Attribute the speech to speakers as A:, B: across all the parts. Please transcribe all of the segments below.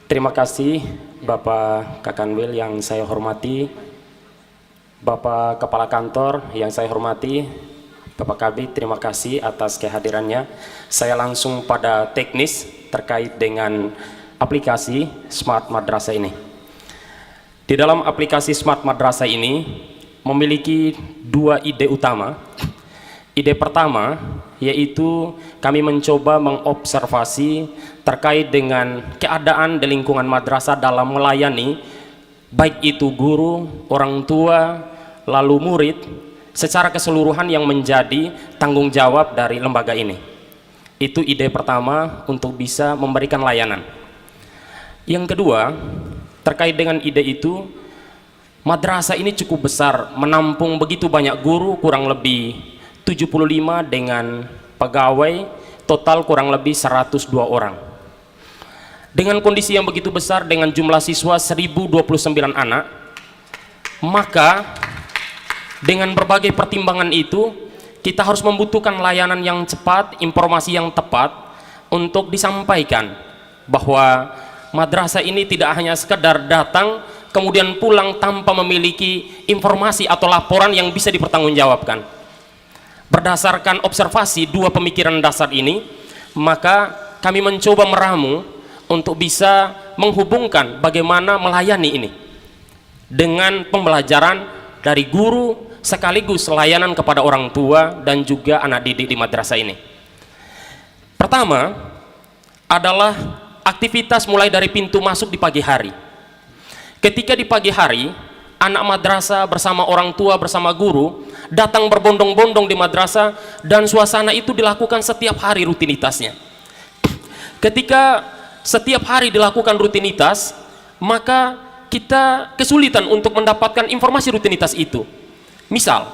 A: Terima kasih Bapak Kakanwil yang saya hormati, Bapak Kepala Kantor yang saya hormati, Bapak Kabid, terima kasih atas kehadirannya. Saya langsung pada teknis terkait dengan aplikasi Smart Madrasah ini. Di dalam aplikasi Smart Madrasah ini memiliki dua ide utama. Ide pertama yaitu kami mencoba mengobservasi terkait dengan keadaan di lingkungan madrasah dalam melayani baik itu guru, orang tua, lalu murid secara keseluruhan yang menjadi tanggung jawab dari lembaga ini. Itu ide pertama untuk bisa memberikan layanan. Yang kedua, terkait dengan ide itu, madrasah ini cukup besar, menampung begitu banyak guru, kurang lebih 75 dengan pegawai, total kurang lebih 102 orang. Dengan kondisi yang begitu besar, dengan jumlah siswa 1029 anak, maka dengan berbagai pertimbangan itu kita harus membutuhkan layanan yang cepat, informasi yang tepat untuk disampaikan bahwa madrasah ini tidak hanya sekedar datang kemudian pulang tanpa memiliki informasi atau laporan yang bisa dipertanggungjawabkan. Berdasarkan observasi dua pemikiran dasar ini, maka kami mencoba meramu untuk bisa menghubungkan bagaimana melayani ini dengan pembelajaran dari guru sekaligus layanan kepada orang tua dan juga anak didik di madrasah ini. Pertama adalah aktivitas mulai dari pintu masuk di pagi hari. Ketika di pagi hari anak madrasah bersama orang tua bersama guru datang berbondong-bondong di madrasah, dan suasana itu dilakukan setiap hari rutinitasnya. Ketika setiap hari dilakukan rutinitas, maka kita kesulitan untuk mendapatkan informasi rutinitas itu. Misal,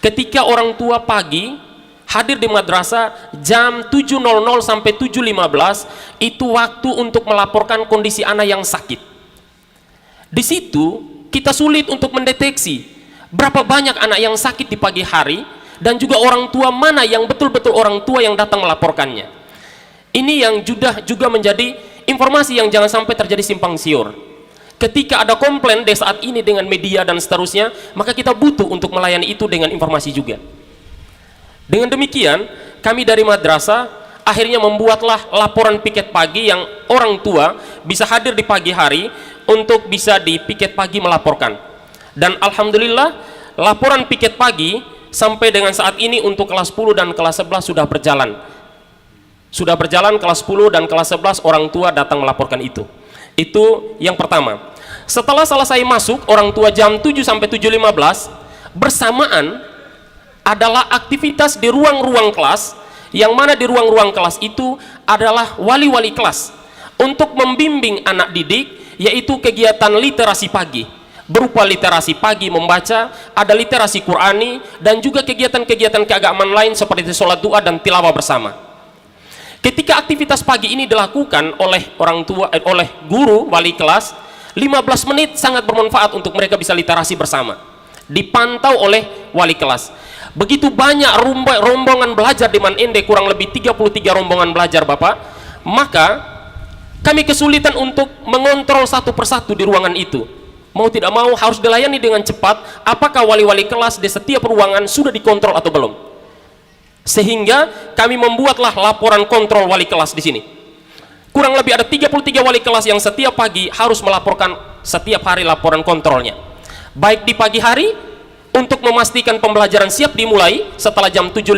A: ketika orang tua pagi hadir di madrasah jam 7.00 sampai 7.15, itu waktu untuk melaporkan kondisi anak yang sakit. Di situ kita sulit untuk mendeteksi berapa banyak anak yang sakit di pagi hari, dan juga orang tua mana yang betul-betul orang tua yang datang melaporkannya. Ini yang juga menjadi informasi yang jangan sampai terjadi simpang siur. Ketika ada komplain di saat ini dengan media dan seterusnya, maka kita butuh untuk melayani itu dengan informasi juga. Dengan demikian, kami dari madrasah akhirnya membuatlah laporan piket pagi yang orang tua bisa hadir di pagi hari untuk bisa di piket pagi melaporkan. Dan alhamdulillah laporan piket pagi sampai dengan saat ini untuk kelas 10 dan kelas 11 sudah berjalan. Sudah berjalan kelas 10 dan kelas 11 orang tua datang melaporkan itu. Itu yang pertama. Setelah selesai masuk orang tua jam 7 sampai 7.15, bersamaan adalah aktivitas di ruang-ruang kelas, yang mana di ruang-ruang kelas itu adalah wali-wali kelas untuk membimbing anak didik, yaitu kegiatan literasi pagi berupa literasi pagi membaca, ada literasi Qurani, dan juga kegiatan-kegiatan keagamaan lain seperti sholat doa dan tilawah bersama. Ketika aktivitas pagi ini dilakukan oleh orang tua, oleh guru wali kelas, 15 menit sangat bermanfaat untuk mereka bisa literasi bersama, dipantau oleh wali kelas. Begitu banyak rombongan belajar di Man Ende, kurang lebih 33 rombongan belajar Bapak, maka kami kesulitan untuk mengontrol satu persatu di ruangan itu. Mau tidak mau harus dilayani dengan cepat, apakah wali-wali kelas di setiap ruangan sudah dikontrol atau belum. Sehingga kami membuatlah laporan kontrol wali kelas di sini. Kurang lebih ada 33 wali kelas yang setiap pagi harus melaporkan setiap hari laporan kontrolnya. Baik di pagi hari untuk memastikan pembelajaran siap dimulai setelah jam 7.15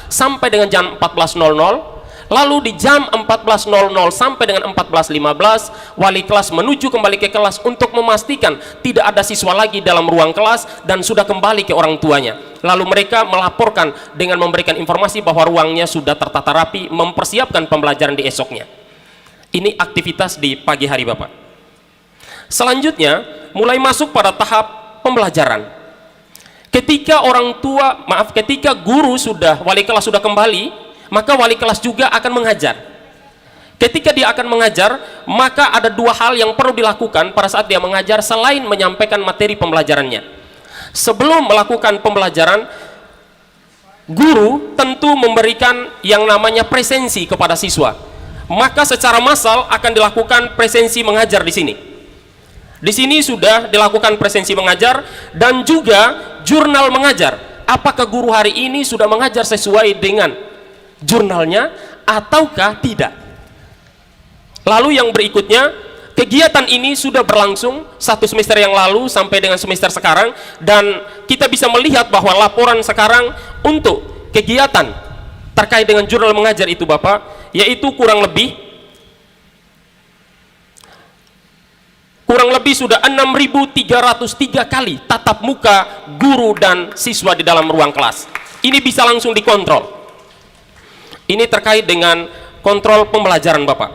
A: sampai dengan jam 14.00. Lalu di jam 14.00 sampai dengan 14.15 wali kelas menuju kembali ke kelas untuk memastikan tidak ada siswa lagi dalam ruang kelas dan sudah kembali ke orang tuanya. Lalu mereka melaporkan dengan memberikan informasi bahwa ruangnya sudah tertata rapi, mempersiapkan pembelajaran di esoknya. Ini aktivitas di pagi hari Bapak. Selanjutnya mulai masuk pada tahap pembelajaran. Ketika ketika guru sudah, wali kelas sudah kembali, maka wali kelas juga akan mengajar. Ketika dia akan mengajar, maka ada dua hal yang perlu dilakukan pada saat dia mengajar selain menyampaikan materi pembelajarannya. Sebelum melakukan pembelajaran, guru tentu memberikan yang namanya presensi kepada siswa. maka secara massal akan dilakukan presensi mengajar di sini. Di sini sudah dilakukan presensi mengajar dan juga jurnal mengajar. Apakah guru hari ini sudah mengajar sesuai dengan jurnalnya ataukah tidak? Lalu yang berikutnya, kegiatan ini sudah berlangsung 1 semester yang lalu sampai dengan semester sekarang, dan kita bisa melihat bahwa laporan sekarang untuk kegiatan terkait dengan jurnal mengajar itu Bapak, yaitu kurang lebih sudah 6.303 kali tatap muka guru dan siswa di dalam ruang kelas. Ini bisa langsung dikontrol. Ini terkait dengan kontrol pembelajaran Bapak.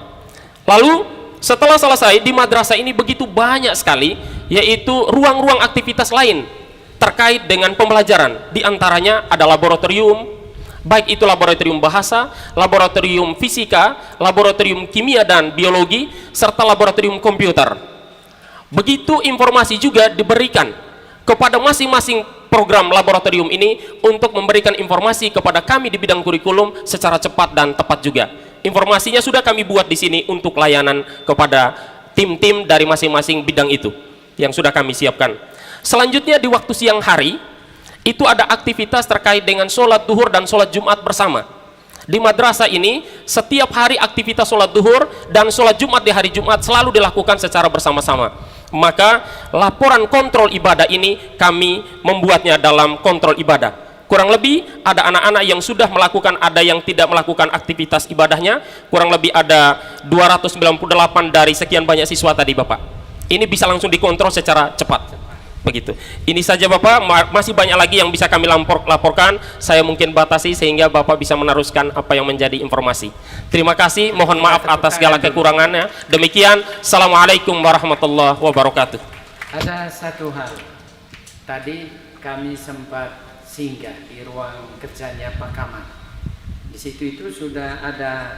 A: Lalu setelah selesai di madrasah ini begitu banyak sekali, yaitu ruang-ruang aktivitas lain terkait dengan pembelajaran. Di antaranya ada laboratorium, baik itu laboratorium bahasa, laboratorium fisika, laboratorium kimia dan biologi, serta laboratorium komputer. Begitu informasi juga diberikan kepada masing-masing program laboratorium ini untuk memberikan informasi kepada kami di bidang kurikulum secara cepat dan tepat juga. Informasinya sudah kami buat di sini untuk layanan kepada tim-tim dari masing-masing bidang itu yang sudah kami siapkan. Selanjutnya di waktu siang hari itu ada aktivitas terkait dengan sholat duhur dan sholat Jumat bersama. Di madrasah ini setiap hari aktivitas sholat duhur dan sholat Jumat di hari Jumat selalu dilakukan secara bersama-sama. Maka laporan kontrol ibadah ini kami membuatnya dalam kontrol ibadah. Kurang lebih ada anak-anak yang sudah melakukan, ada yang tidak melakukan aktivitas ibadahnya. Kurang lebih ada 298 dari sekian banyak siswa tadi Bapak. Ini bisa langsung dikontrol secara cepat. Begitu. Ini saja Bapak, masih banyak lagi yang bisa kami laporkan. Saya mungkin batasi sehingga Bapak bisa meneruskan apa yang menjadi informasi. Terima kasih, mohon maaf atas segala kekurangannya. Demikian, Assalamualaikum warahmatullahi wabarakatuh.
B: Ada satu hal, tadi kami sempat singgah di ruang kerjanya Pak Kamat. Di situ itu sudah ada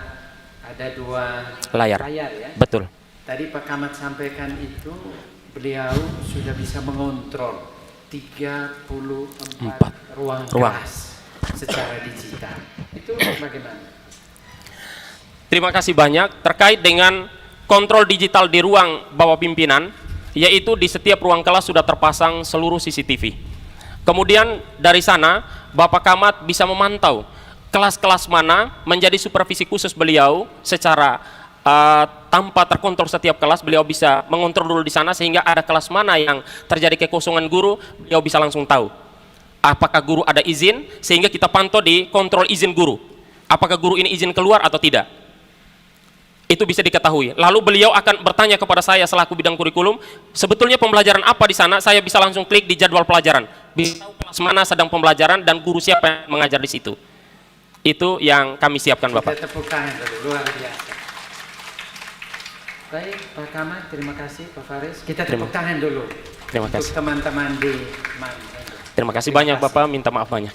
B: 2 layar ya.
A: Betul.
B: Tadi Pak Kamat sampaikan itu beliau sudah bisa mengontrol 34 ruang kelas secara digital. Itu bagaimana?
A: Terima kasih banyak. Terkait dengan kontrol digital di ruang bawah pimpinan, yaitu di setiap ruang kelas sudah terpasang seluruh CCTV. Kemudian dari sana Bapak Kamat bisa memantau kelas-kelas mana menjadi supervisi khusus beliau secara tanpa terkontrol setiap kelas. Beliau bisa mengontrol dulu di sana sehingga ada kelas mana yang terjadi kekosongan guru, beliau bisa langsung tahu apakah guru ada izin, sehingga kita pantau di kontrol izin guru, apakah guru ini izin keluar atau tidak, itu bisa diketahui. Lalu beliau akan bertanya kepada saya selaku bidang kurikulum, sebetulnya pembelajaran apa di sana. Saya bisa langsung klik di jadwal pelajaran, bisa tahu kelas mana sedang pembelajaran dan guru siapa yang mengajar di situ. Itu yang kami siapkan Bapak.
B: Kita tepuk tangan dulu, luar biasa. Baik, Pak Kamat, terima kasih. Pak Faris, kita tepuk tangan dulu.
A: Terima kasih.
B: Untuk teman-teman di
A: Terima kasih banyak Bapak, minta maaf banyak.